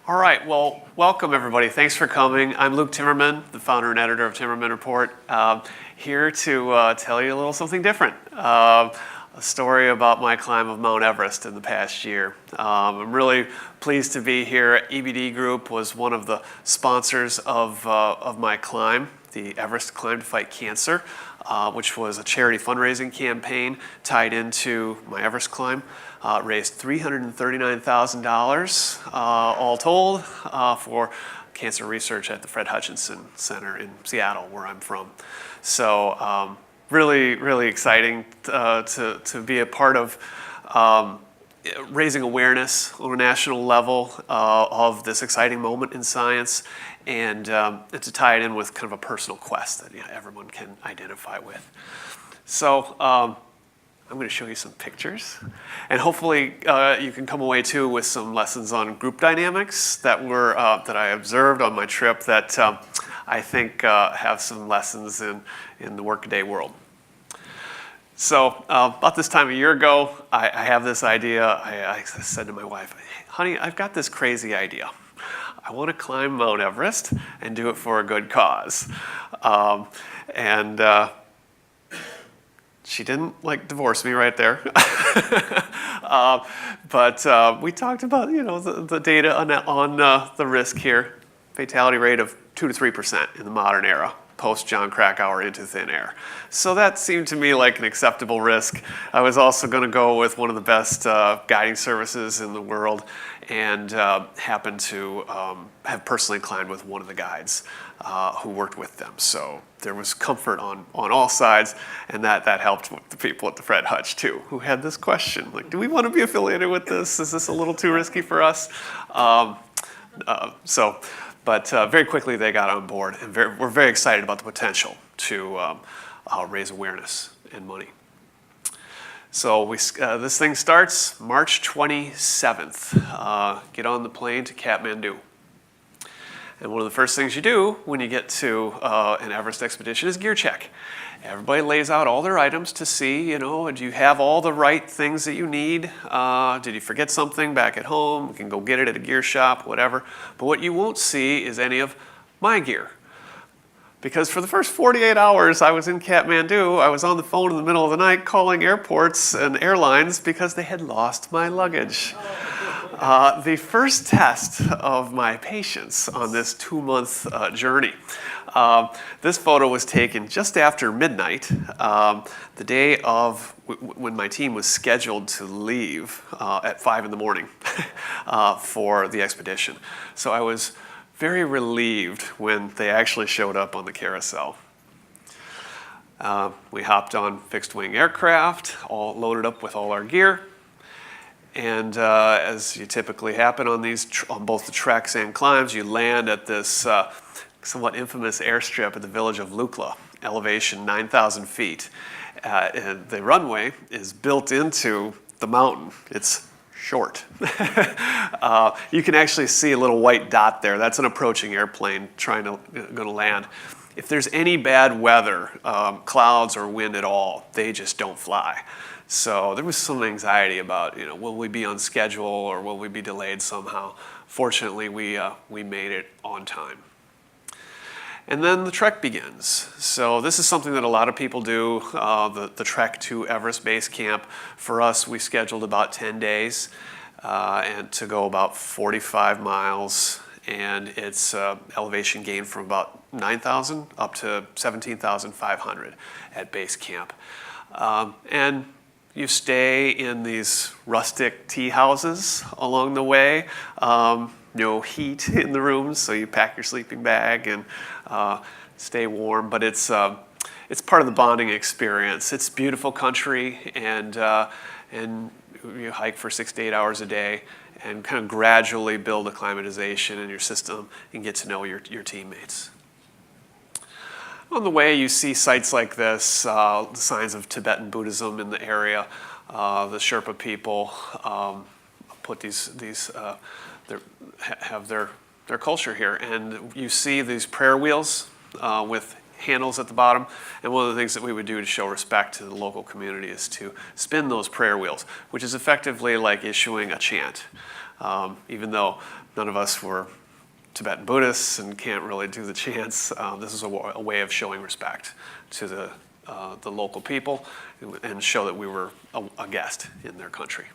All right, well, welcome everybody. Thanks for coming. I'm Luke Timmerman, the founder and editor of Timmerman Report, here to tell you a little something different. A story about my climb of Mount Everest in the past year. I'm really pleased to be here. EBD Group was one of the sponsors of my climb, the Everest Climb to Fight Cancer, which was a charity fundraising campaign tied into my Everest climb. Raised $339,000 all told for cancer research at the Fred Hutchinson Center in Seattle, where I'm from. So really, really exciting to be a part of raising awareness on a national level of this exciting moment in science, and to tie it in with kind of a personal quest that everyone can identify with. So I'm going to show you some pictures, and hopefully you can come away too with some lessons on group dynamics that I observed on my trip that I think have some lessons in the workaday world. So about this time a year ago, I have this idea. I said to my wife, "Hey, honey, I've got this crazy idea. I want to climb Mount Everest and do it for a good cause." She didn't divorce me right there, but we talked about the data on the risk here. Fatality rate of 2 to 3% in the modern era, post John Krakauer into thin air. So that seemed to me like an acceptable risk. I was also going to go with one of the best guiding services in the world, and happened to have personally climbed with one of the guides who worked with them. So there was comfort on all sides, and that helped with the people at the Fred Hutch too, who had this question, like, do we want to be affiliated with this? Is this a little too risky for us? But very quickly they got on board, and we're very excited about the potential to raise awareness and money. So this thing starts March 27th. Get on the plane to Kathmandu. And one of the first things you do when you get to an Everest expedition is gear check. Everybody lays out all their items to see, do you have all the right things that you need? Did you forget something back at home? You can go get it at a gear shop, whatever. But what you won't see is any of my gear. Because for the first 48 hours I was in Kathmandu, I was on the phone in the middle of the night calling airports and airlines because they had lost my luggage. The first test of my patience on this 2-month journey. This photo was taken just after midnight, the day of when my team was scheduled to leave at 5 in the morning for the expedition. So I was very relieved when they actually showed up on the carousel. We hopped on fixed-wing aircraft, all loaded up with all our gear. And as you typically happen on both the treks and climbs, you land at this somewhat infamous airstrip at the village of Lukla, elevation 9,000 feet. And the runway is built into the mountain. It's short. You can actually see a little white dot there. That's an approaching airplane going to land. If there's any bad weather, clouds or wind at all, they just don't fly. So there was some anxiety about, will we be on schedule or will we be delayed somehow? Fortunately, we made it on time. And then the trek begins. So this is something that a lot of people do, the trek to Everest Base Camp. For us, we scheduled about 10 days and to go about 45 miles. And it's elevation gain from about 9,000 up to 17,500 at base camp. And you stay in these rustic tea houses along the way. No heat in the rooms, so you pack your sleeping bag and stay warm. But it's part of the bonding experience. It's beautiful country, and you hike for 6 to 8 hours a day and kind of gradually build acclimatization in your system and get to know your teammates. On the way, you see sites like this, the signs of Tibetan Buddhism in the area. The Sherpa people put have their culture here, and you see these prayer wheels with handles at the bottom. And one of the things that we would do to show respect to the local community is to spin those prayer wheels, which is effectively like issuing a chant. Even though none of us were Tibetan Buddhists and can't really do the chants, this is a way of showing respect to the local people and show that we were a guest in their country.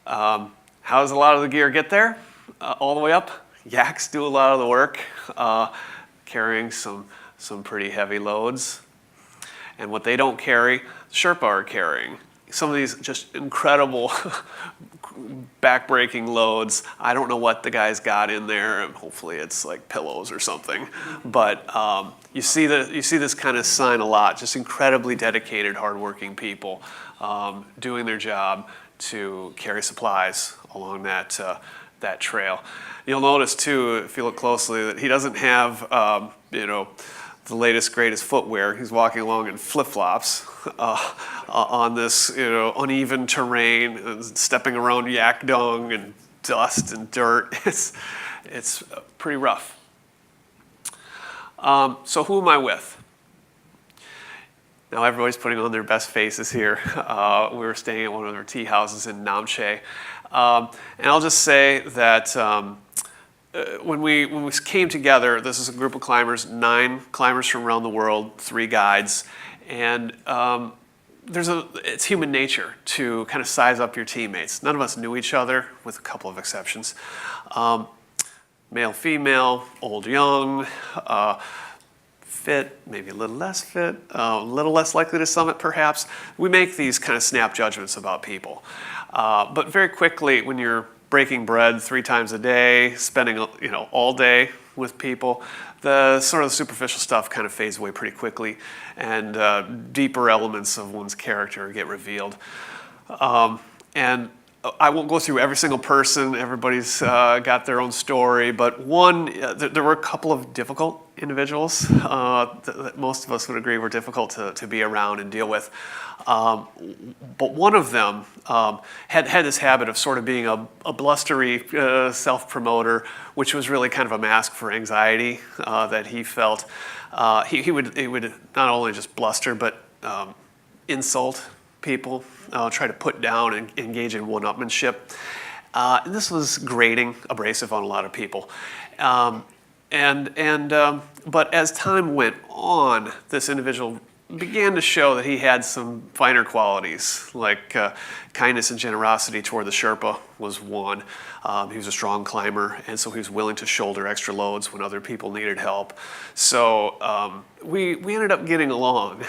How does a lot of the gear get there? All the way up? Yaks do a lot of the work, carrying some pretty heavy loads. And what they don't carry, the Sherpa are carrying. Some of these just incredible back-breaking loads. I don't know what the guys got in there, and hopefully it's like pillows or something. But you see this kind of sign a lot. Just incredibly dedicated, hardworking people doing their job to carry supplies along that trail. You'll notice too, if you look closely, that he doesn't have the latest, greatest footwear. He's walking along in flip-flops on this uneven terrain, and stepping around yak dung and dust and dirt. It's pretty rough. So who am I with? Now everybody's putting on their best faces here. We were staying at one of their tea houses in Namche. And I'll just say that when we came together, this is a group of climbers, 9 climbers from around the world, 3 guides, and it's human nature to kind of size up your teammates. None of us knew each other, with a couple of exceptions. Male, female, old, young, fit, maybe a little less fit, a little less likely to summit perhaps. We make these kind of snap judgments about people. But very quickly, when you're breaking bread 3 times a day, spending all day with people, the sort of superficial stuff kind of fades away pretty quickly, and deeper elements of one's character get revealed. And I won't go through every single person. Everybody's got their own story, but there were a couple of difficult individuals that most of us would agree were difficult to be around and deal with. But one of them had this habit of sort of being a blustery self-promoter, which was really kind of a mask for anxiety that he felt. He would not only just bluster, but insult people, try to put down and engage in one-upmanship. And this was grating, abrasive on a lot of people. But as time went on, this individual began to show that he had some finer qualities, like kindness and generosity toward the Sherpa was one. He was a strong climber, and so he was willing to shoulder extra loads when other people needed help. So we ended up getting along.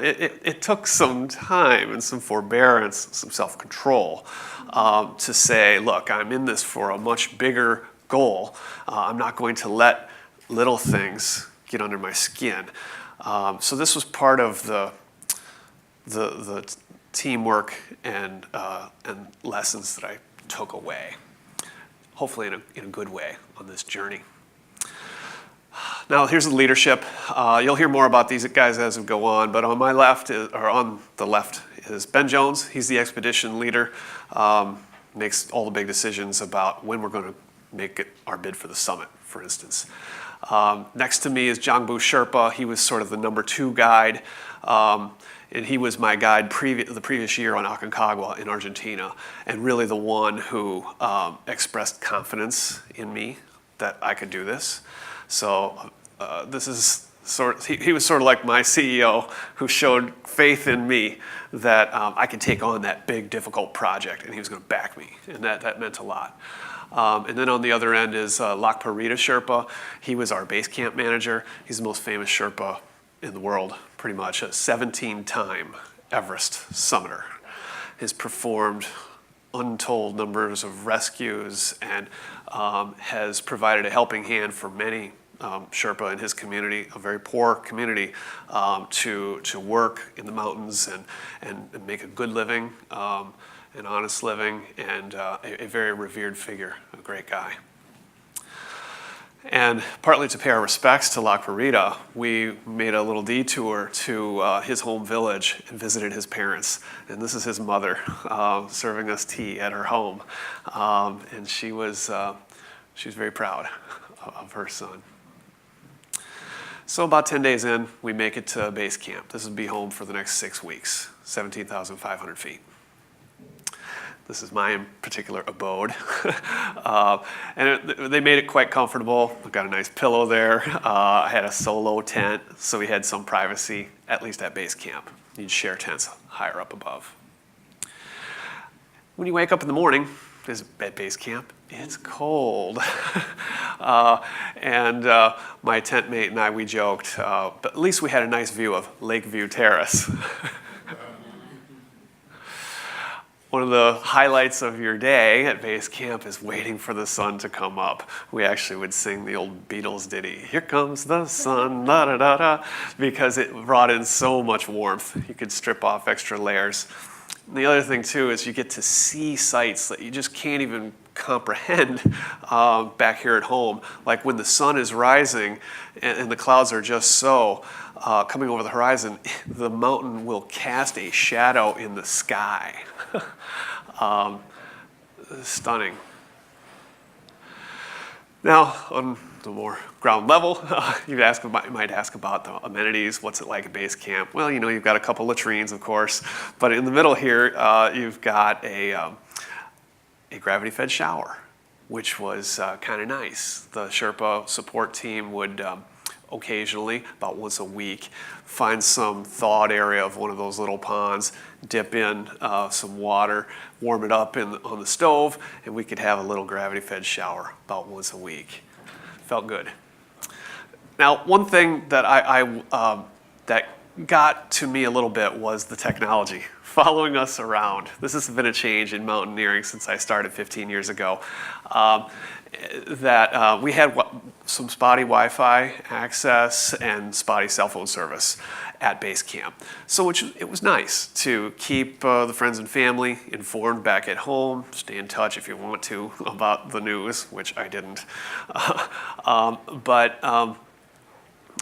It took some time and some forbearance, some self-control to say, look, I'm in this for a much bigger goal. I'm not going to let little things get under my skin. So this was part of the teamwork and lessons that I took away, hopefully in a good way on this journey. Now here's the leadership. You'll hear more about these guys as we go on, but on the left is Ben Jones. He's the expedition leader, makes all the big decisions about when we're going to make our bid for the summit, for instance. Next to me is Jangbu Sherpa. He was sort of the number 2 guide, and he was my guide the previous year on Aconcagua in Argentina, and really the one who expressed confidence in me that I could do this. So this is he was sort of like my CEO who showed faith in me that I could take on that big, difficult project, and he was going to back me, and that meant a lot. And then on the other end is Lakpa Rita Sherpa. He was our base camp manager. He's the most famous Sherpa in the world, pretty much, a 17-time Everest summiter. He's performed untold numbers of rescues and has provided a helping hand for many Sherpa in his community, a very poor community, to work in the mountains and make a good living, an honest living, and a very revered figure, a great guy. And partly to pay our respects to Lakpa Rita, we made a little detour to his home village and visited his parents. And this is his mother serving us tea at her home. And she was very proud of her son. So about 10 days in, we make it to base camp. This will be home for the next 6 weeks, 17,500 feet. This is my particular abode. And they made it quite comfortable. I've got a nice pillow there. I had a solo tent, so we had some privacy, at least at base camp. You'd share tents higher up above. When you wake up in the morning, at base camp, it's cold. And my tent mate and I, we joked, but at least we had a nice view of Lakeview Terrace. One of the highlights of your day at base camp is waiting for the sun to come up. We actually would sing the old Beatles ditty, "Here comes the sun, da da da da," because it brought in so much warmth. You could strip off extra layers. And the other thing too is you get to see sights that you just can't even comprehend back here at home. Like when the sun is rising and the clouds are just so coming over the horizon, the mountain will cast a shadow in the sky. Stunning. Now, on the more ground level, you might ask about the amenities. What's it like at base camp? Well, you've got a couple latrines, of course, but in the middle here, you've got a gravity-fed shower, which was kind of nice. The Sherpa support team would occasionally, about once a week, find some thawed area of one of those little ponds, dip in some water, warm it up on the stove, and we could have a little gravity-fed shower about once a week. Felt good. Now, one thing that that got to me a little bit was the technology following us around. This has been a change in mountaineering since I started 15 years ago. We had some spotty Wi-Fi access and spotty cell phone service at base camp. So it was nice to keep the friends and family informed back at home, stay in touch if you want to about the news, which I didn't. But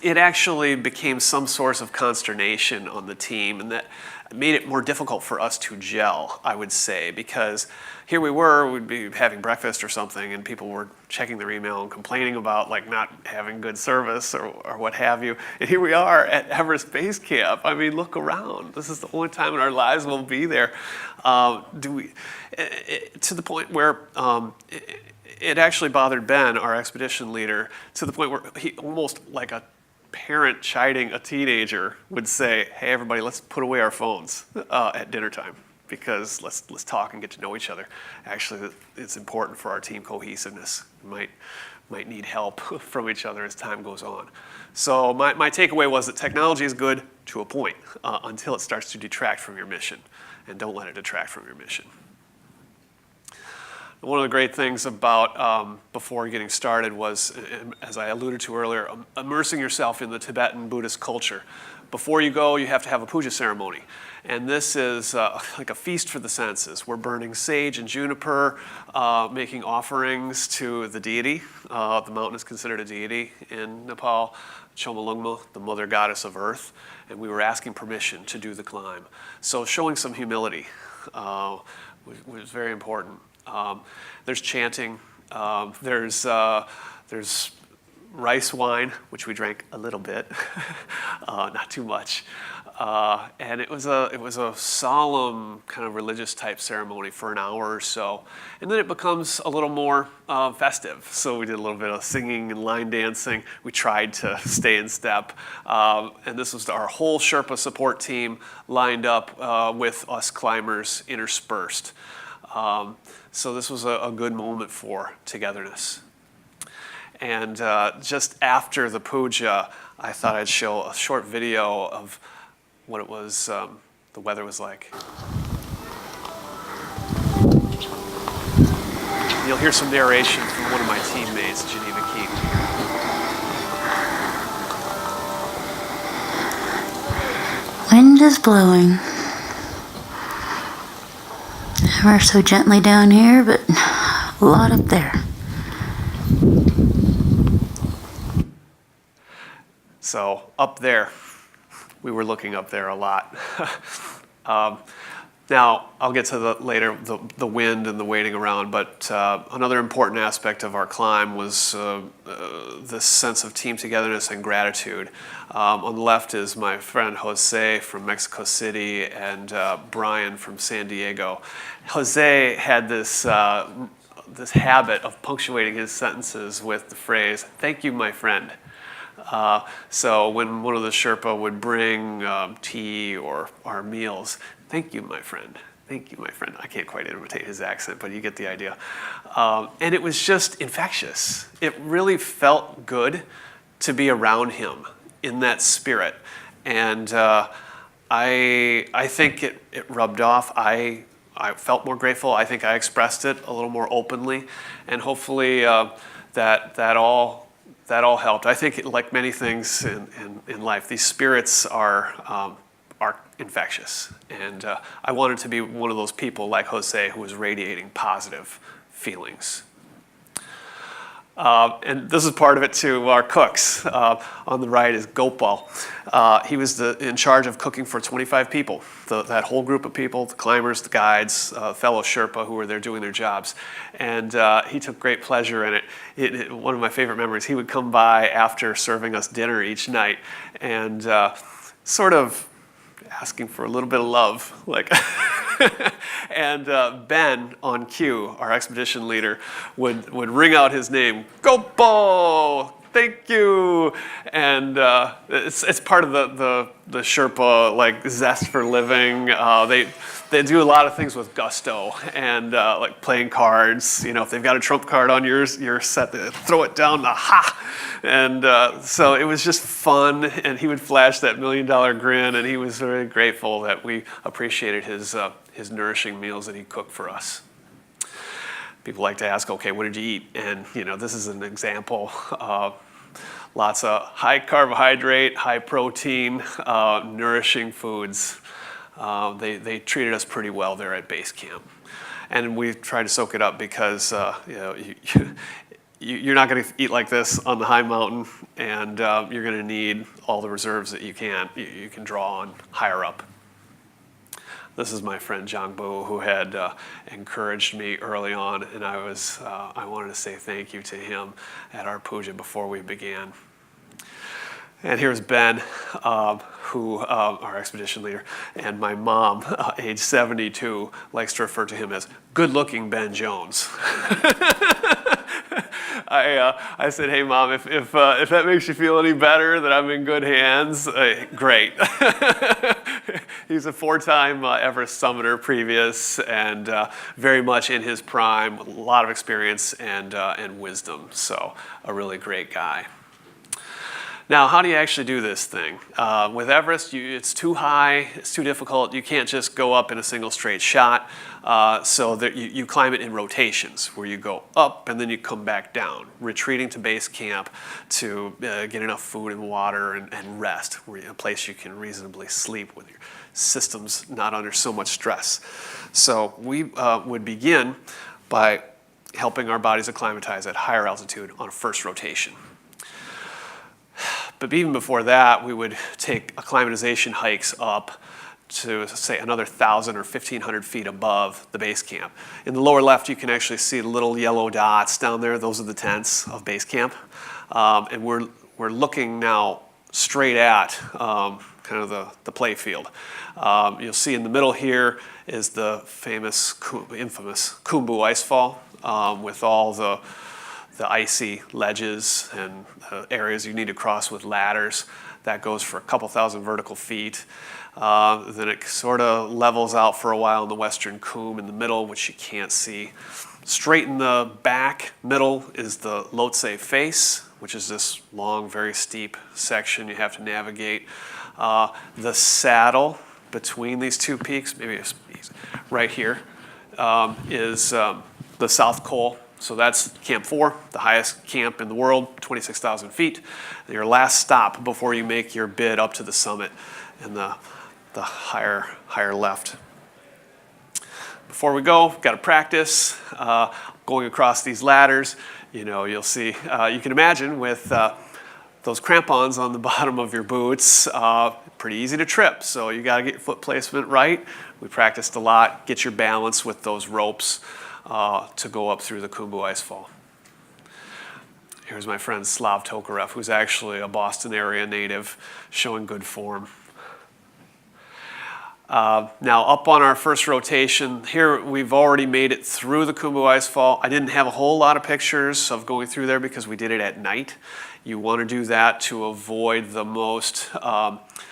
it actually became some source of consternation on the team, and that made it more difficult for us to gel, I would say, because here we'd be having breakfast or something, and people were checking their email and complaining about not having good service or what have you. And here we are at Everest Base Camp. I mean, look around. This is the only time in our lives we'll be there. To the point where it actually bothered Ben, our expedition leader, to the point where he almost like a parent chiding a teenager would say, "Hey, everybody, let's put away our phones at dinner time, because let's talk and get to know each other. Actually, it's important for our team cohesiveness. We might need help from each other as time goes on." So my takeaway was that technology is good to a point until it starts to detract from your mission, and don't let it detract from your mission. One of the great things about before getting started was, as I alluded to earlier, immersing yourself in the Tibetan Buddhist culture. Before you go, you have to have a puja ceremony. And this is like a feast for the senses. We're burning sage and juniper, making offerings to the deity. The mountain is considered a deity in Nepal, Chomolungma, the mother goddess of earth. And we were asking permission to do the climb. So showing some humility was very important. There's chanting. There's rice wine, which we drank a little bit, not too much. And it was a solemn kind of religious type ceremony for an hour or so, and then it becomes a little more festive. So we did a little bit of singing and line dancing. We tried to stay in step, and this was our whole Sherpa support team lined up with us climbers interspersed. So this was a good moment for togetherness. And just after the puja, I thought I'd show a short video of what the weather was like. You'll hear some narration from one of my teammates, Geneva Keaton. Wind is blowing. Ever so gently down here, but a lot up there. So up there, we were looking up there a lot. Now, I'll get to later the wind and the waiting around, but another important aspect of our climb was this sense of team togetherness and gratitude. On the left is my friend Jose from Mexico City and Brian from San Diego. Jose had this habit of punctuating his sentences with the phrase, "Thank you, my friend." So when one of the Sherpa would bring tea or our meals, "Thank you, my friend. Thank you, my friend." I can't quite imitate his accent, but you get the idea. And it was just infectious. It really felt good to be around him in that spirit. And I think it rubbed off. I felt more grateful. I think I expressed it a little more openly. And hopefully that all helped. I think, like many things in life, these spirits are infectious. And I wanted to be one of those people like Jose who was radiating positive feelings. And this is part of it too, our cooks. On the right is Gopal. He was in charge of cooking for 25 people. That whole group of people, the climbers, the guides, fellow Sherpa who were there doing their jobs. And he took great pleasure in it. One of my favorite memories, he would come by after serving us dinner each night and sort of asking for a little bit of love. And Ben, on cue, our expedition leader, would ring out his name, "Gopal, thank you." And it's part of the Sherpa zest for living. They do a lot of things with gusto and like playing cards. If they've got a trump card on your set, they throw it down, aha! And so it was just fun. And he would flash that $1 million grin, and he was very grateful that we appreciated his nourishing meals that he cooked for us. People like to ask, okay, what did you eat? And this is an example. Lots of high carbohydrate, high protein, nourishing foods. They treated us pretty well there at base camp. And we tried to soak it up because you're not going to eat like this on the high mountain, and you're going to need all the reserves that you can draw on higher up. This is my friend John Boo, who had encouraged me early on, and I wanted to say thank you to him at our puja before we began. And here's Ben, our expedition leader, and my mom, age 72, likes to refer to him as good-looking Ben Jones. I said, "Hey, Mom, if that makes you feel any better, that I'm in good hands, great." He's a 4-time Everest summiter previous, and very much in his prime, a lot of experience and wisdom. So a really great guy. Now, how do you actually do this thing? With Everest, it's too high, it's too difficult. You can't just go up in a single straight shot. So that you climb it in rotations, where you go up and then you come back down, retreating to base camp to get enough food and water and rest, a place you can reasonably sleep with your system's not under so much stress. So we would begin by helping our bodies acclimatize at higher altitude on a first rotation. But even before that, we would take acclimatization hikes up to, say, another 1,000 or 1,500 feet above the base camp. In the lower left, you can actually see the little yellow dots down there. Those are the tents of base camp. And we're looking now straight at kind of the play field. You'll see in the middle here is the infamous Khumbu icefall with all the icy ledges and areas you need to cross with ladders. That goes for a couple thousand vertical feet. Then it sort of levels out for a while in the western Khum in the middle, which you can't see. Straight in the back middle is the Lhotse face, which is this long, very steep section you have to navigate. The saddle between these two peaks, maybe it's right here, is the South Col. So that's Camp 4, the highest camp in the world, 26,000 feet. Your last stop before you make your bid up to the summit in the higher left. Before we go, got to practice going across these ladders. You'll see, you can imagine with those crampons on the bottom of your boots, pretty easy to trip. So you got to get your foot placement right. We practiced a lot. Get your balance with those ropes to go up through the Khumbu ice fall. Here's my friend Slav Tokarev, who's actually a Boston area native, showing good form. Now up on our first rotation, here we've already made it through the Khumbu ice fall. I didn't have a whole lot of pictures of going through there because we did it at night. You want to do that to avoid the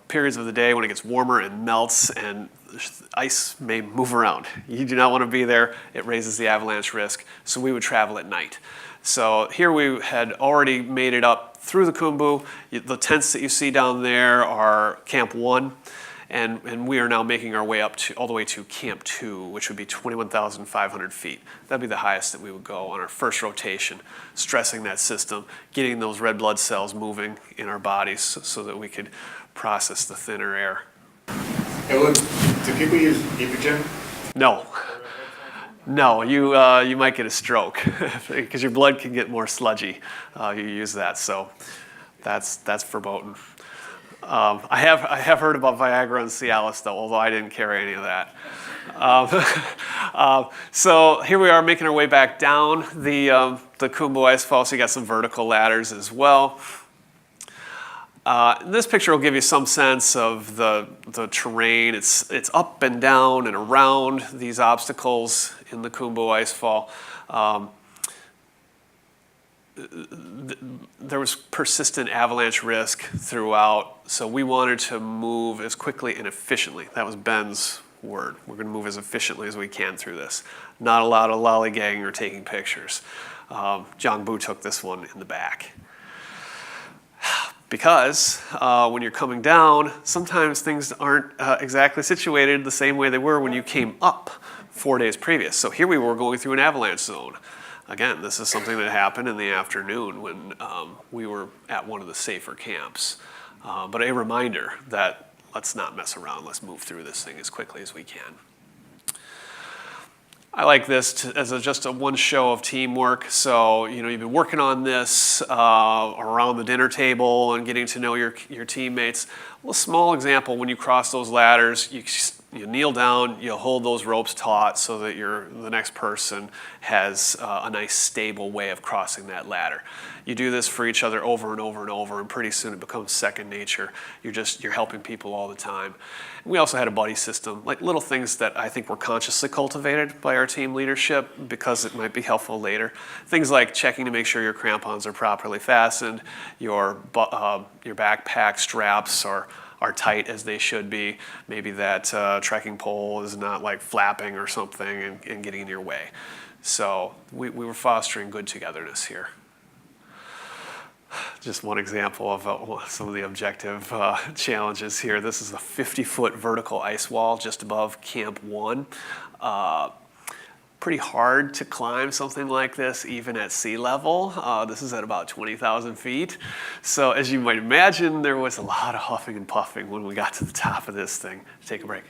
periods of the day when it gets warmer and melts and ice may move around. You do not want to be there. It raises the avalanche risk. So we would travel at night. So here we had already made it up through the Khumbu. The tents that you see down there are Camp 1. And we are now making our way up all the way to Camp 2, which would be 21,500 feet. That'd be the highest that we would go on our first rotation, stressing that system, getting those red blood cells moving in our bodies so that we could process the thinner air. Do people use Epogen? No. No, you might get a stroke because your blood can get more sludgy. You use that, so that's verboten. I have heard about Viagra and Cialis though, although I didn't carry any of that. So here we are making our way back down the Khumbu ice fall. So you got some vertical ladders as well. This picture will give you some sense of the terrain. It's up and down and around these obstacles in the Khumbu ice fall. There was persistent avalanche risk throughout, so we wanted to move as quickly and efficiently. That was Ben's word. We're going to move as efficiently as we can through this. Not a lot of lollygagging or taking pictures. John Boo took this one in the back. Because when you're coming down, sometimes things aren't exactly situated the same way they were when you came up 4 days previous. So here we were going through an avalanche zone. Again, this is something that happened in the afternoon when we were at one of the safer camps. But a reminder that let's not mess around. Let's move through this thing as quickly as we can. I like this as just a one show of teamwork. So, you've been working on this around the dinner table and getting to know your teammates. A small example, when you cross those ladders, you kneel down, you hold those ropes taut so that the next person has a nice stable way of crossing that ladder. You do this for each other over and over and over, and pretty soon it becomes second nature. You're helping people all the time. We also had a buddy system, like little things that I think were consciously cultivated by our team leadership because it might be helpful later. Things like checking to make sure your crampons are properly fastened, your backpack straps are tight as they should be. Maybe that trekking pole is not like flapping or something and getting in your way. So we were fostering good togetherness here. Just one example of some of the objective challenges here. This is a 50-foot vertical ice wall just above Camp 1. Pretty hard to climb something like this even at sea level. This is at about 20,000 feet. So as you might imagine, there was a lot of huffing and puffing when we got to the top of this thing. Take a break.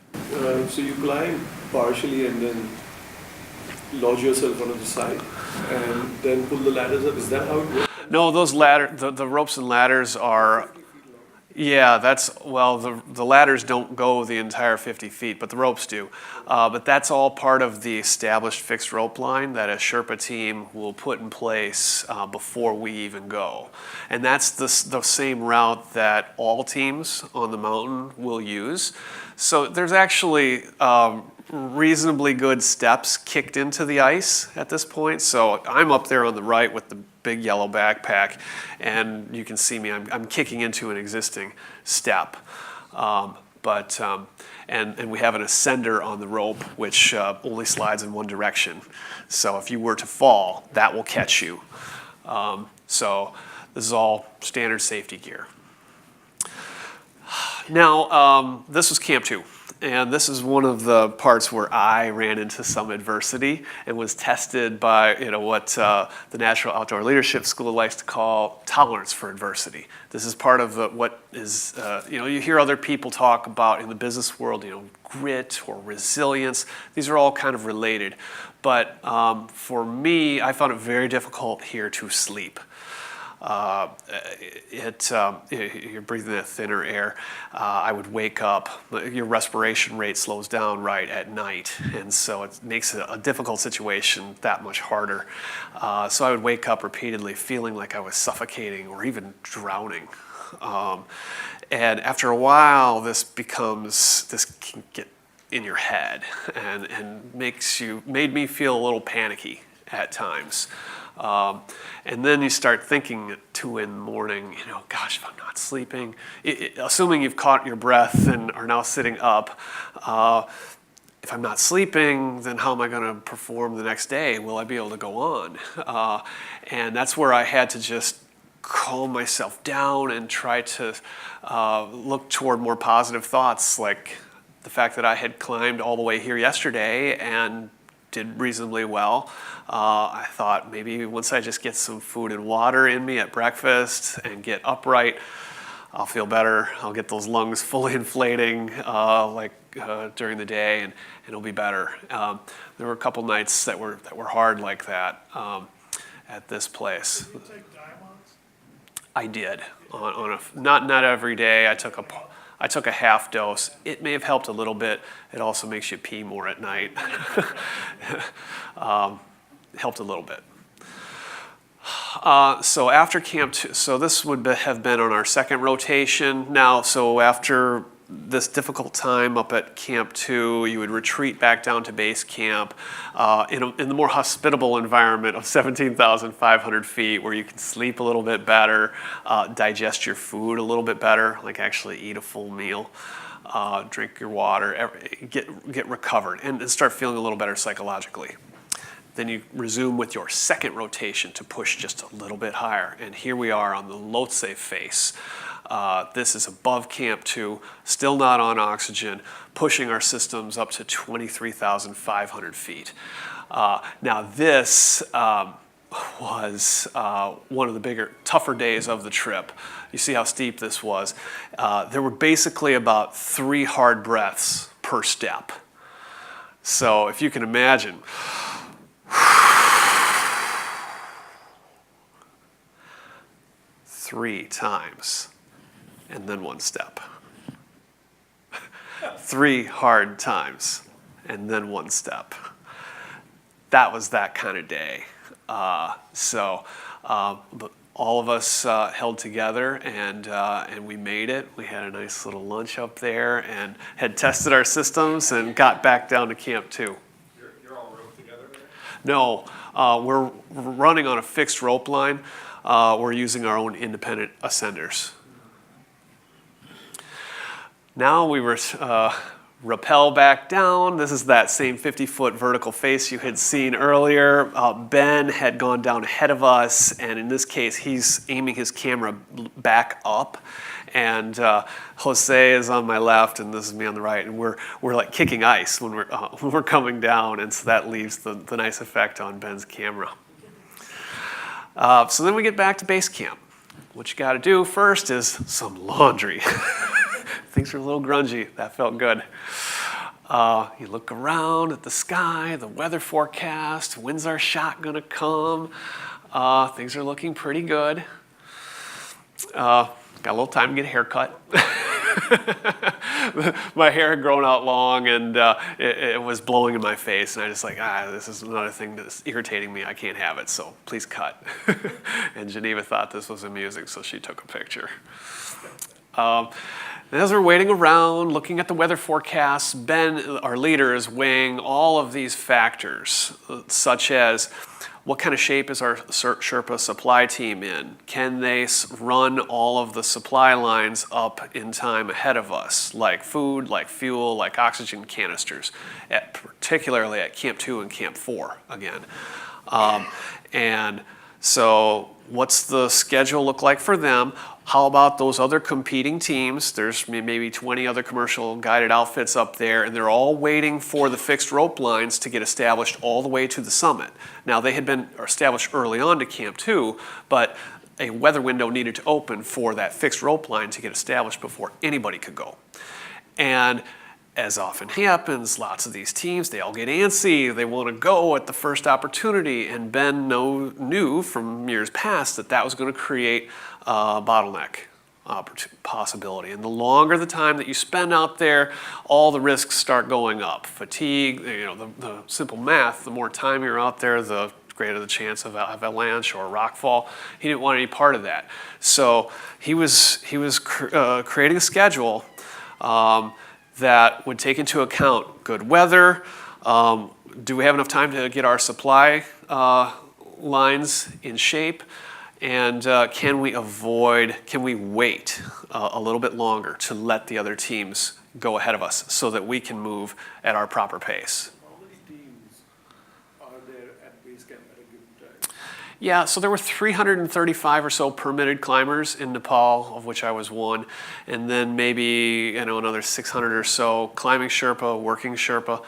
So you climb partially and then lodge yourself onto the side and then pull the ladders up. Is that how it works? No, those the ropes and ladders are, yeah, the ladders don't go the entire 50 feet, but the ropes do. But that's all part of the established fixed rope line that a Sherpa team will put in place before we even go. And that's the same route that all teams on the mountain will use. So there's actually reasonably good steps kicked into the ice at this point. So I'm up there on the right with the big yellow backpack, and you can see me, I'm kicking into an existing step. And we have an ascender on the rope, which only slides in one direction. So if you were to fall, that will catch you. So this is all standard safety gear. Now, this was Camp 2. And this is one of the parts where I ran into some adversity and was tested by what the Natural Outdoor Leadership School likes to call tolerance for adversity. This is part of what is, you hear other people talk about in the business world, grit or resilience. These are all kind of related. But for me, I found it very difficult here to sleep. you're breathing that thinner air. I would wake up, your respiration rate slows down right at night, and so it makes a difficult situation that much harder. So I would wake up repeatedly feeling like I was suffocating or even drowning. And after a while, this can get in your head and made me feel a little panicky at times. And then you start thinking at 2 in the morning, gosh, if I'm not sleeping, assuming you've caught your breath and are now sitting up, if I'm not sleeping, then how am I going to perform the next day? Will I be able to go on? And that's where I had to just calm myself down and try to look toward more positive thoughts, like the fact that I had climbed all the way here yesterday and did reasonably well. I thought maybe once I just get some food and water in me at breakfast and get upright, I'll feel better. I'll get those lungs fully inflating during the day, and it'll be better. There were a couple nights that were hard like that at this place. Did you take Diamonds? I did. Not every day. I took a half dose. It may have helped a little bit. It also makes you pee more at night. Helped a little bit. So after Camp 2, so this would have been on our second rotation now. So after this difficult time up at Camp 2, you would retreat back down to base camp in the more hospitable environment of 17,500 feet, where you can sleep a little bit better, digest your food a little bit better, like actually eat a full meal, drink your water, get recovered, and start feeling a little better psychologically. Then you resume with your second rotation to push just a little bit higher. And here we are on the Lhotse face. This is above Camp 2, still not on oxygen, pushing our systems up to 23,500 feet. Now this was one of the bigger, tougher days of the trip. You see how steep this was. There were basically about 3 hard breaths per step. So if you can imagine, 3 times, and then 1 step. 3 hard times, and then 1 step. That was that kind of day. But all of us held together, and we made it. We had a nice little lunch up there, and had tested our systems, and got back down to Camp 2. You're all roped together there? No, we're running on a fixed rope line. We're using our own independent ascenders. Now we rappel back down. This is that same 50-foot vertical face you had seen earlier. Ben had gone down ahead of us, and in this case, he's aiming his camera back up. And Jose is on my left, and this is me on the right, and we're like kicking ice when we're coming down, and so that leaves the nice effect on Ben's camera. So then we get back to base camp. What you got to do first is some laundry. Things are a little grungy. That felt good. You look around at the sky, the weather forecast. When's our shot going to come? Things are looking pretty good. Got a little time to get a haircut. My hair had grown out long, and it was blowing in my face, and I just this is another thing that's irritating me. I can't have it, so please cut. And Geneva thought this was amusing, so she took a picture. And as we're waiting around, looking at the weather forecasts, Ben, our leader, is weighing all of these factors, such as what kind of shape is our Sherpa supply team in? Can they run all of the supply lines up in time ahead of us, like food, like fuel, like oxygen canisters, particularly at Camp 2 and Camp 4 again. And so what's the schedule look like for them? How about those other competing teams? There's maybe 20 other commercial guided outfits up there, and they're all waiting for the fixed rope lines to get established all the way to the summit. Now, they had been established early on to Camp 2, but a weather window needed to open for that fixed rope line to get established before anybody could go. And as often happens, lots of these teams, they all get antsy. They want to go at the first opportunity. And Ben knew from years past that that was going to create a bottleneck possibility. And the longer the time that you spend out there, all the risks start going up. Fatigue, the simple math, the more time you're out there, the greater the chance of avalanche or rockfall. He didn't want any part of that. So he was creating a schedule that would take into account good weather. Do we have enough time to get our supply lines in shape? And can we wait a little bit longer to let the other teams go ahead of us so that we can move at our proper pace? How many teams are there at base camp at a given time? Yeah, so there were 335 or so permitted climbers in Nepal, of which I was one, and then maybe another 600 or so climbing Sherpa, working Sherpa.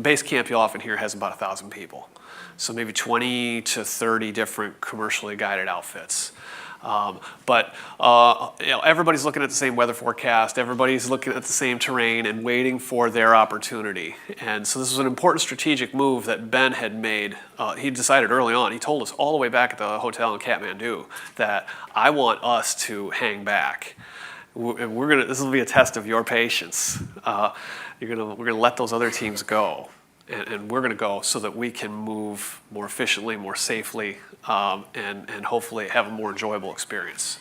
Base camp, you'll often hear, has about 1,000 people. So maybe 20 to 30 different commercially guided outfits. But everybody's looking at the same weather forecast. Everybody's looking at the same terrain and waiting for their opportunity. And so this was an important strategic move that Ben had made. He decided early on. He told us all the way back at the hotel in Kathmandu that I want us to hang back. This will be a test of your patience. We're gonna let those other teams go. And we're going to go so that we can move more efficiently, more safely, and hopefully have a more enjoyable experience.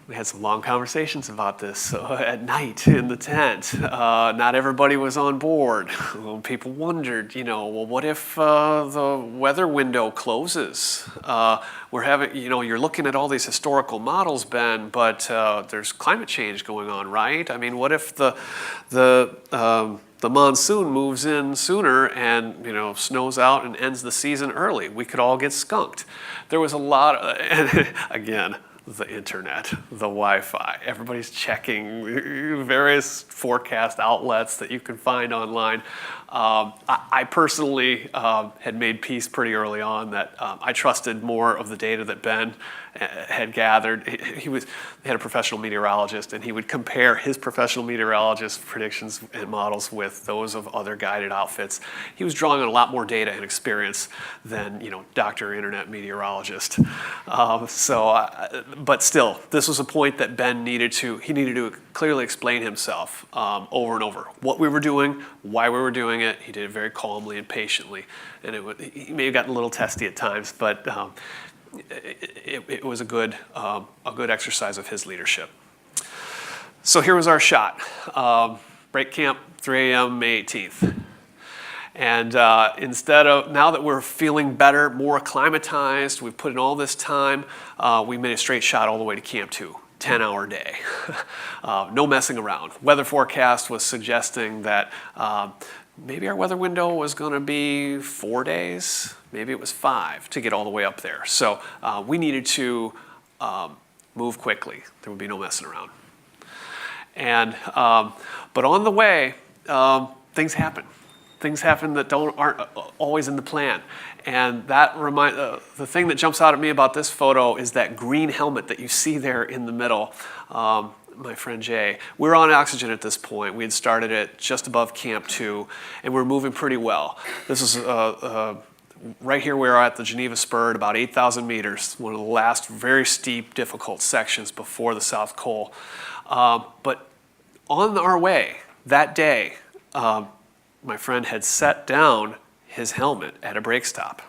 We had some long conversations about this at night in the tent. Not everybody was on board. People wondered, well, what if the weather window closes? You're looking at all these historical models, Ben, but there's climate change going on, right? I mean, what if the monsoon moves in sooner and snows out and ends the season early? We could all get skunked. There was a lot and again, the internet, the Wi-Fi. Everybody's checking various forecast outlets that you can find online. I personally had made peace pretty early on that I trusted more of the data that Ben had gathered. He had a professional meteorologist, and he would compare his professional meteorologist predictions and models with those of other guided outfits. He was drawing on a lot more data and experience than Dr. Internet Meteorologist. But still, this was a point that Ben needed to clearly explain himself over and over. What we were doing, why we were doing it. He did it very calmly and patiently, and he may have gotten a little testy at times, but it was a good exercise of his leadership. So here was our shot. Break camp, 3 a.m., May 18th. And now that we're feeling better, more acclimatized, we've put in all this time, we made a straight shot all the way to Camp 2, 10-hour day. No messing around. Weather forecast was suggesting that maybe our weather window was going to be 4 days, maybe it was 5 to get all the way up there. So we needed to move quickly. There would be no messing around. And but on the way, things happen. Things happen that aren't always in the plan. And that the thing that jumps out at me about this photo is that green helmet that you see there in the middle. My friend Jay. We were on oxygen at this point. We had started it just above Camp 2, and we're moving pretty well. This is right here we are at the Geneva Spur at about 8,000 meters, one of the last very steep, difficult sections before the South Col. But on our way that day, my friend had set down his helmet at a brake stop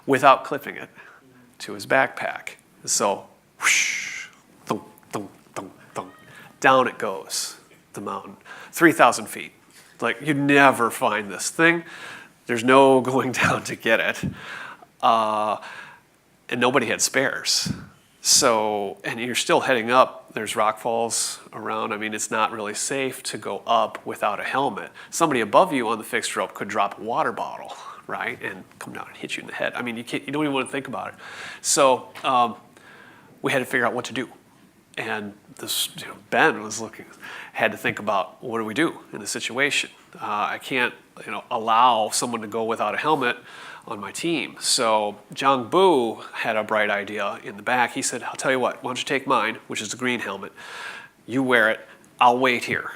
without clipping it to his backpack. So, whoosh, thunk, thunk, thunk, thunk, down it goes, the mountain, 3,000 feet. Like, you'd never find this thing. There's no going down to get it. And nobody had spares. So, and you're still heading up, there's rock falls around. I mean, it's not really safe to go up without a helmet. Somebody above you on the fixed rope could drop a water bottle, right? And come down and hit you in the head. I mean, you don't even want to think about it. So we had to figure out what to do. And this, Ben had to think about, what do we do in this situation? I can't, allow someone to go without a helmet on my team. So Jang Bu had a bright idea in the back. He said, I'll tell you what, why don't you take mine, which is the green helmet. You wear it, I'll wait here.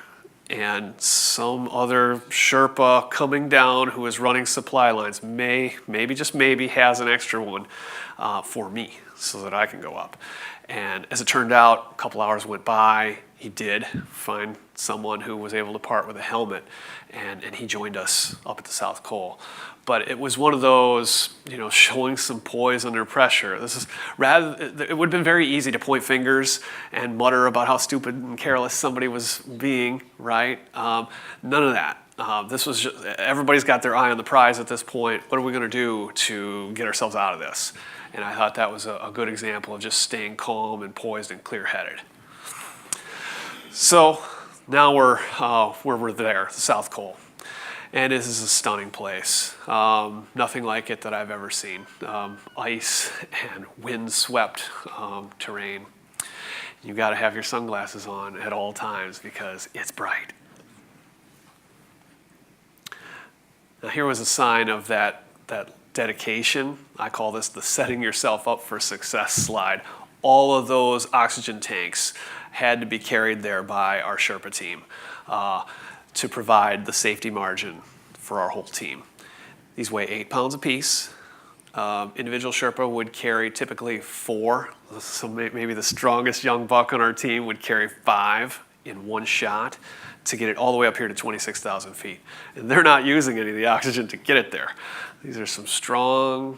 and some other Sherpa coming down who is running supply lines maybe just maybe has an extra one for me so that I can go up. And as it turned out, a couple hours went by. He did find someone who was able to part with a helmet, and he joined us up at the South Col. But it was one of those, showing some poise under pressure. It would have been very easy to point fingers and mutter about how stupid and careless somebody was being, right? None of that. This was just, everybody's got their eye on the prize at this point. What are we going to do to get ourselves out of this? And I thought that was a good example of just staying calm and poised and clear-headed. So now we're there, the South Col. And this is a stunning place. Nothing like it that I've ever seen. Ice and wind-swept terrain. You got to have your sunglasses on at all times because it's bright. Now here was a sign of that dedication. I call this the setting yourself up for success slide. All of those oxygen tanks had to be carried there by our Sherpa team to provide the safety margin for our whole team. These weigh 8 pounds apiece. Individual Sherpa would carry typically 4, so maybe the strongest young buck on our team would carry 5 in one shot to get it all the way up here to 26,000 feet. And they're not using any of the oxygen to get it there. These are some strong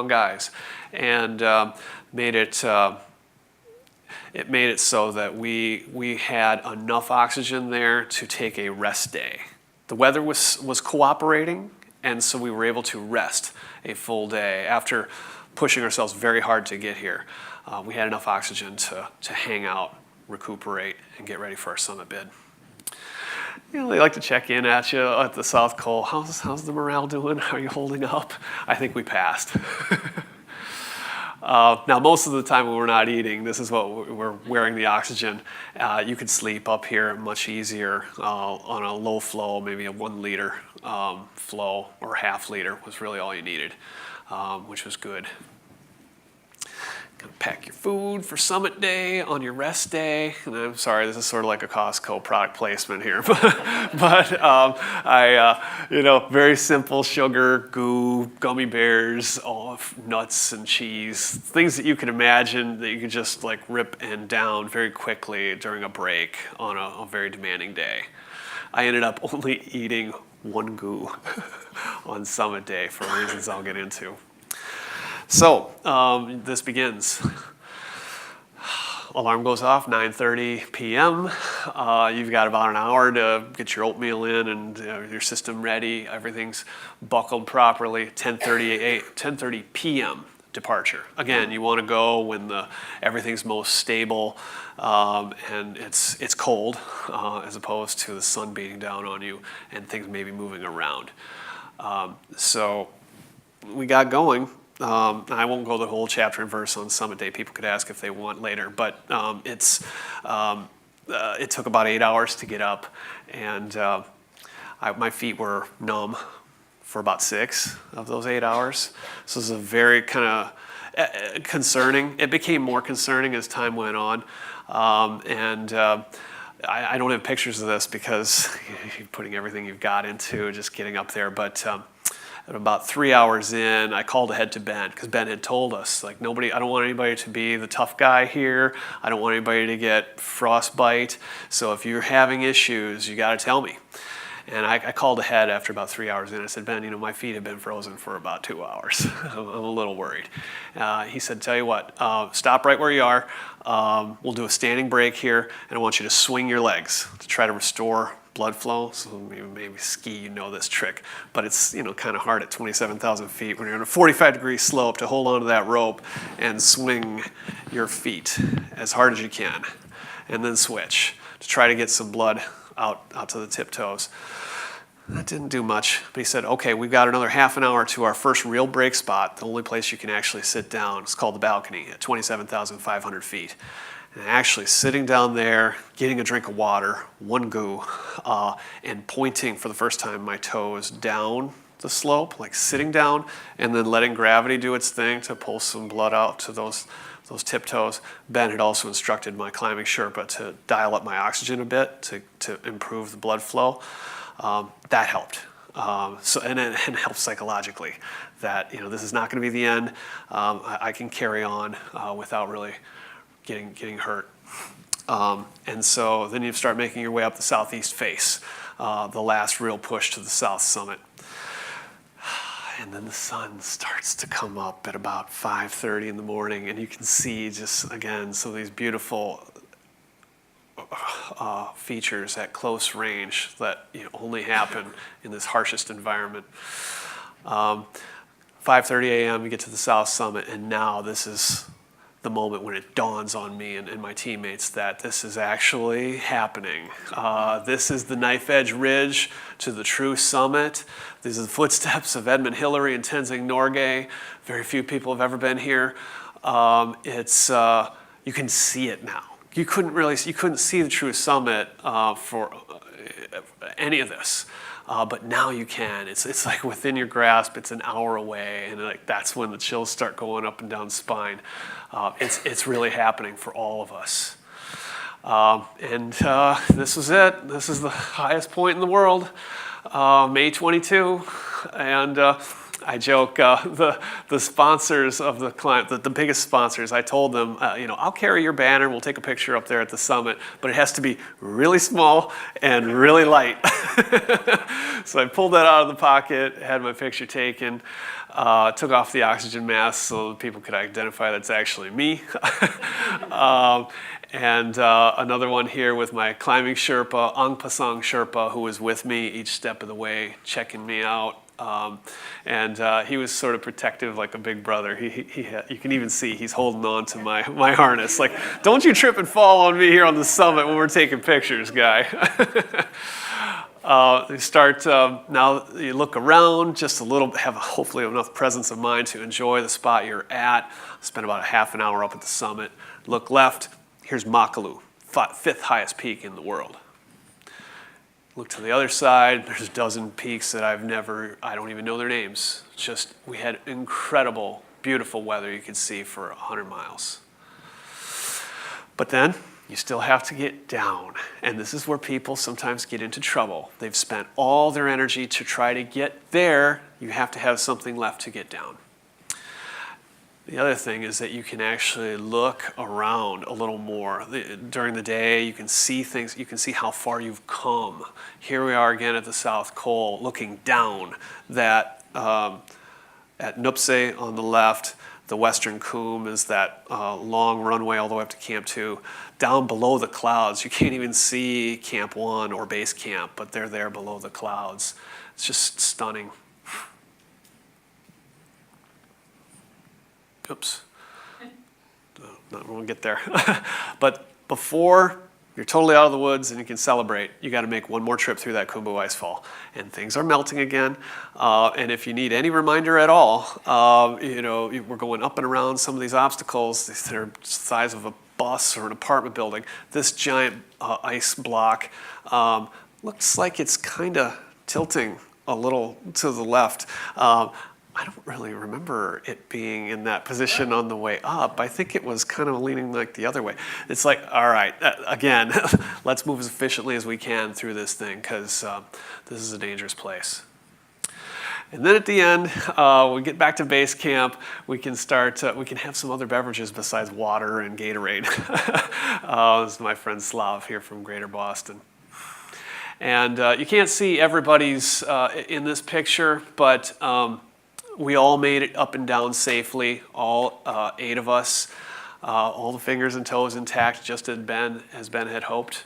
guys. And made it so that we had enough oxygen there to take a rest day. The weather was cooperating, and so we were able to rest a full day after pushing ourselves very hard to get here. We had enough oxygen to hang out, recuperate, and get ready for our summit bid. They like to check in at you at the South Col. How's the morale doing? Are you holding up? I think we passed. Now, most of the time when we're not eating, this is what we're wearing the oxygen. You could sleep up here much easier on a low flow, maybe a 1 liter flow or half liter was really all you needed, which was good. Gonna pack your food for summit day on your rest day. And I'm sorry, this is sort of like a Costco product placement here, but very simple sugar, goo, gummy bears, nuts and cheese, things that you can imagine that you could just like rip and down very quickly during a break on a very demanding day. I ended up only eating 1 goo on summit day for reasons I'll get into. So this begins. Alarm goes off 9:30 p.m. You've got about an hour to get your oatmeal in and your system ready. Everything's buckled properly. 10:30 p.m. departure. Again, you want to go when everything's most stable and it's cold as opposed to the sun beating down on you and things maybe moving around. So we got going. I won't go the whole chapter and verse on summit day. People could ask if they want later, but it took about 8 hours to get up, and my feet were numb for about 6 of those 8 hours. So it was a very kind of concerning. It became more concerning as time went on, I don't have pictures of this because you're putting everything you've got into just getting up there, but. At about 3 hours in, I called ahead to Ben because Ben had told us, I don't want anybody to be the tough guy here. I don't want anybody to get frostbite. So if you're having issues, you got to tell me. And I called ahead after about 3 hours in. I said, Ben, my feet have been frozen for about 2 hours. I'm a little worried. He said, tell you what, stop right where you are. We'll do a standing break here, and I want you to swing your legs to try to restore blood flow. So maybe ski, this trick, but it's kind of hard at 27,000 feet when you're on a 45-degree slope to hold onto that rope and swing your feet as hard as you can, and then switch to try to get some blood out to the tiptoes. That didn't do much, but he said, okay, we've got another half an hour to our first real break spot, the only place you can actually sit down. It's called the balcony at 27,500 feet. And actually sitting down there, getting a drink of water, 1 goo, and pointing for the first time my toes down the slope, like sitting down and then letting gravity do its thing to pull some blood out to those those tiptoes. Ben had also instructed my climbing Sherpa to dial up my oxygen a bit to improve the blood flow. That helped. And it helps psychologically that, this is not going to be the end. I can carry on without really getting hurt. And so then you start making your way up the southeast face, the last real push to the south summit. And then the sun starts to come up at about 5:30 in the morning, and you can see just, again, some of these beautiful features at close range that only happen in this harshest environment. 5:30 a.m., we get to the south summit, and now this is the moment when it dawns on me and my teammates that this is actually happening. This is the knife edge ridge to the true summit. These are the footsteps of Edmund Hillary and Tenzing Norgay. Very few people have ever been here. You can see it now. You couldn't see the true summit for any of this. But now you can. It's like within your grasp. It's an hour away, and that's when the chills start going up and down the spine. It's really happening for all of us. This was it. This is the highest point in the world, May 22, and I joke, the sponsors of the climb, the biggest sponsors, I told them, I'll carry your banner, we'll take a picture up there at the summit, but it has to be really small and really light. So I pulled that out of the pocket, had my picture taken, took off the oxygen mask so people could identify that's actually me. Another one here with my climbing Sherpa, Ang Pasang Sherpa, who was with me each step of the way, checking me out. He was sort of protective, like a big brother. You can even see he's holding on to my harness. Like, don't you trip and fall on me here on the summit when we're taking pictures, guy. You start, now you look around just a little, have hopefully enough presence of mind to enjoy the spot you're at. Spend about a half an hour up at the summit. Look left, here's Makalu, fifth highest peak in the world. Look to the other side, there's a dozen peaks that I don't even know their names. Just, we had incredible, beautiful weather you could see for 100 miles. But then, you still have to get down. And this is where people sometimes get into trouble. They've spent all their energy to try to get there. You have to have something left to get down. The other thing is that you can actually look around a little more. During the day, you can see things, you can see how far you've come. Here we are again at the South Col, looking down that at Nuptse on the left, the Western Coombe is that long runway all the way up to Camp 2. Down below the clouds, you can't even see Camp 1 or Base Camp, but they're there below the clouds. It's just stunning. Oops. No, we won't get there. But before you're totally out of the woods and you can celebrate, you got to make one more trip through that Khumbu Icefall. And things are melting again. And if you need any reminder at all, we're going up and around some of these obstacles that are the size of a bus or an apartment building. This giant ice block looks like it's kind of tilting a little to the left. I don't really remember it being in that position on the way up. I think it was kind of leaning like the other way. It's like, all right, again, let's move as efficiently as we can through this thing because this is a dangerous place. And then at the end, we get back to base camp. We can start. We can have some other beverages besides water and Gatorade. This is my friend Slav here from Greater Boston. And you can't see everybody's in this picture, but we all made it up and down safely, all 8 of us, all the fingers and toes intact, just as Ben had hoped,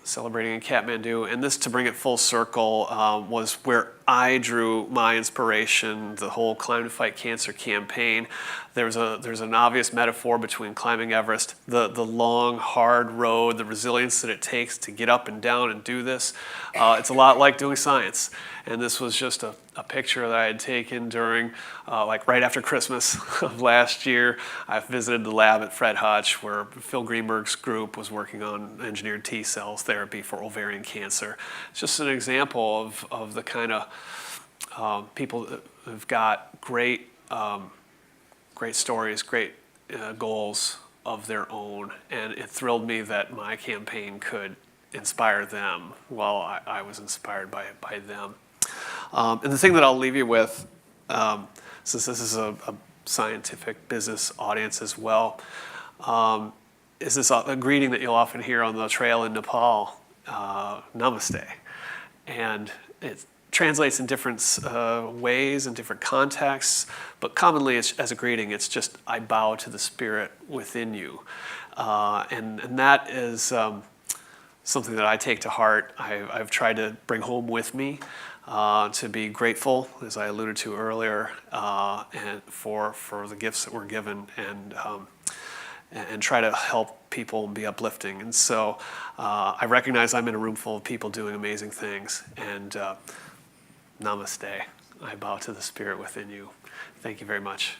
celebrating in Kathmandu. And this, to bring it full circle, was where I drew my inspiration, the whole Climb to Fight Cancer campaign. There's an obvious metaphor between climbing Everest, the long, hard road, the resilience that it takes to get up and down and do this. It's a lot like doing science. And this was just a picture that I had taken during, right after Christmas of last year. I visited the lab at Fred Hutch where Phil Greenberg's group was working on engineered T cells therapy for ovarian cancer. It's just an example of the kind of people that have got great stories, great goals of their own, and it thrilled me that my campaign could inspire them while I was inspired by them. And the thing that I'll leave you with, since this is a scientific business audience as well, is this a greeting that you'll often hear on the trail in Nepal, namaste. And it translates in different ways and different contexts, but commonly it's, as a greeting, it's just, I bow to the spirit within you. And that is something that I take to heart. I've tried to bring home with me, to be grateful, as I alluded to earlier, and for the gifts that we're given, and try to help people be uplifting. And so I recognize I'm in a room full of people doing amazing things, and namaste. I bow to the spirit within you. Thank you very much.